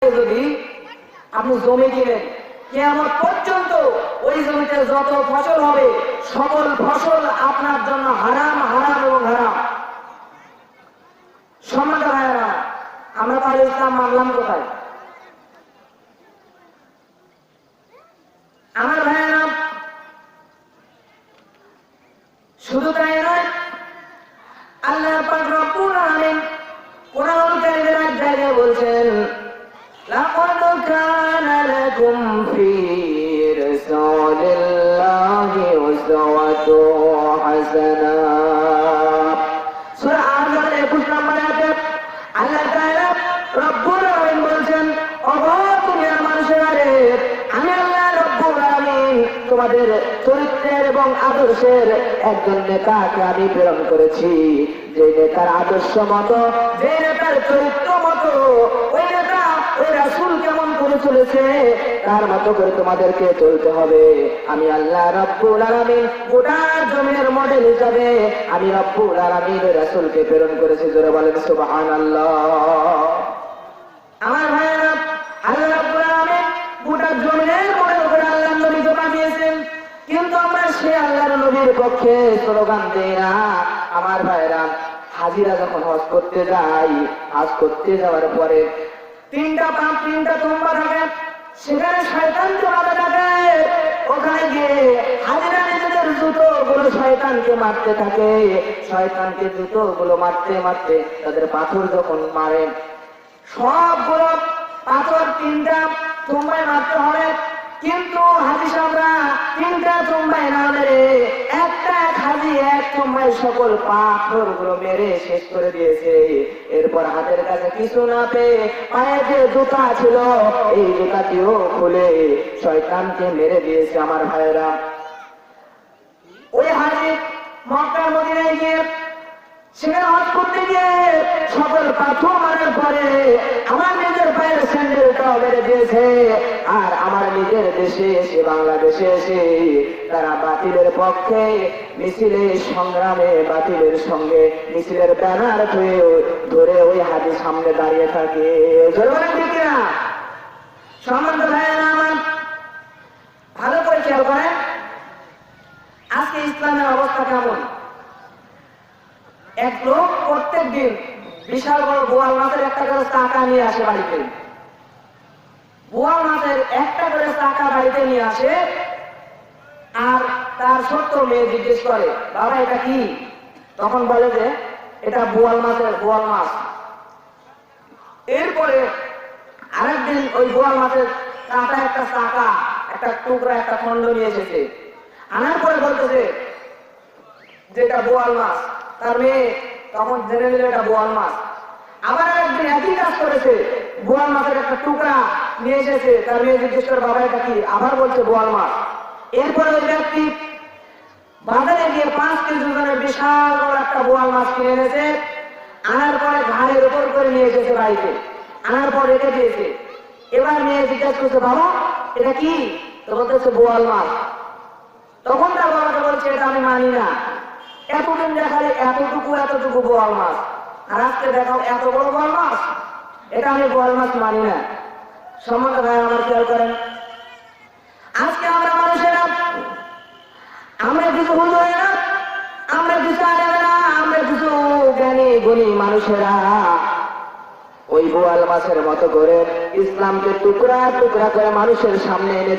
যদি আপনি জমি কিনেন, কিয়ামত পর্যন্ত ওই জমিতে যত ফসল হবে সকল ফসল আপনার জন্য হারাম হারাম এবং হারাম। সম্মানিত ভাইয়েরা, আমরা তাহলে ইসলাম মানলাম কোথায়? আমার ভাইয়েরা, শুধু তাই নয়, আল্লাহ পাক রব্বুল আলামিন কোরআন কারীমের এক জায়গায় বলছেন, লাকাদ কানা লাকুম ফি রাসূলিল্লাহি উসওয়াতুন হাসানাহ। সূরা আল-আনফাল 21 নম্বর আয়াতে আল্লাহ তাআলা রব্বুল আলামিন বলছেন, ওগো দুনিয়ার মানুষেরা রে, আমি আল্লাহ রব্বুল আলামিন তোমাদের চরিত্রের এবং আদর্শের একজন নেতাকে আমি প্রেরণ করেছি, যে নেতার আদর্শ মতো, যে নেতার চরিত্র মতো, ওই নেতা ওই রাসূল কেমন করে চলেছে তার মতো করে তোমাদেরকে চলতে হবে। আমি আল্লাহ রব্বুল আলামিন গোটা জমিনের মডেল হিসাবে আমি রব্বুল আলামিন রাসূলকে প্রেরণ করেছি। জোরে বলেন সুবহানাল্লাহ। আমার ভাইয়েরা, আল্লাহ রব্বুল আলামিন গোটা জমিনের মডেল করে আল্লাহর নবীকে পাঠিয়েছেন, কিন্তু আমরা সে আল্লাহর নবীর পক্ষে স্লোগান দেই না। আমার ভাইয়েরা, হাজিরা যখন হজ করতে যাই, হজ করতে যাওয়ার পরে তিনটা তোমরা থাকে, সেখানে শয়তান চলে থাকে। ওখানে গিয়ে হাজিরা নিজেদের জুতোগুলো শয়তানকে মারতে থাকে। শয়তানকে জুতোগুলো মারতে মারতে তাদের পাথর যখন মারে, সবগুলো পাথর তিনটা তোমরাই মারতে হবে, কিন্তু হাজি সাহেবরা তিনটা তোমরাই না মেরে একটা হাজি এক তোমরাই সকল পাথরগুলো মেরে শেষ করে দিয়েছে। এরপর হাতের কাছে কিছু না পেয়ে পায়ে যে জুতা ছিল এই জুতাটিও খুলে শয়তানকে মেরে দিয়েছে। আমার ভাইয়েরা, ওই হাজি মক্কা মদিনায় গিয়ে সেখানে হজ করতে গিয়ে সকল পাথর মারার পরে আমার নিজের পায়ের স্যান্ডেলটাও মেরে দিয়েছে। আর আমার নিজের দেশে এসে, বাংলাদেশে এসে তারা বাতিলের পক্ষে মিছিলে সংগ্রামে বাতিলের সঙ্গে মিছিলের ব্যানার ধরে ওই হাজির সামনে দাঁড়িয়ে থাকে। ঠিক না? সম্মানিত ভাইয়েরা আমার, ভালো করে খেয়াল করেন আজকে ইসলামের অবস্থা কেমন। এক লোক প্রত্যেক দিন বিশাল বড় বোয়াল মাছের একটা করে চাকা নিয়ে আসে বাড়িতে। বোয়াল মাছের একটা করে চাকা বাড়িতে নিয়ে আসে, আর তার ছোট্ট মেয়ে জিজ্ঞেস করে, বাবা এটা কি? তখন বলে যে এটা বোয়াল মাছ। এরপরে আরেকদিন ওই বোয়াল মাছের কাটা একটা চাকা, একটা টুকরা, একটা খন্ড নিয়ে এসেছে। আনার পরে বলতেছে যে এটা বোয়াল মাছ। তার মেয়ে তখন জেনে নিল এটা বোয়াল মাছ। আবার একদিন একই কাজ করেছে, বোয়াল মাছের একটা টুকরা নিয়ে এসেছে। তার মেয়ে জিজ্ঞেস করে, বাবা এটা কি? আবার বলছে বোয়াল মাছ। এরপরে ওই ব্যক্তি বাজারে গিয়ে 5 কেজি ওজনের বিশাল বড় একটা বোয়াল মাছ কিনে এনেছে। আনার পরে ঘাড়ের উপর করে নিয়ে এসেছে বাড়িতে। আনার পর রেখে দিয়েছে। এবার মেয়ে জিজ্ঞেস করছে, বাবা এটা কি? তো বলতেছে বোয়াল মাছ। তখন তার বাবাকে বলছে, এটা আমি মানি না। এতদিন দেখালে এতটুকু বোয়াল মাছ, আর আজকে দেখাও এত বড় বোয়াল মাছ। এটা আমি বোয়াল মাছ মানি না। সম্মানিত ভাই আমার, খেয়াল করেন আজকে আমরা মানুষেরা, আমরা কিছু হুজুরেরা, আমরা কিছু আলেমেরা, আমরা কিছু জ্ঞানী গুণী মানুষেরা ওই বোয়াল মাছের মতো করে ইসলামকে টুকরা টুকরা করে মানুষের সামনে এনেছে।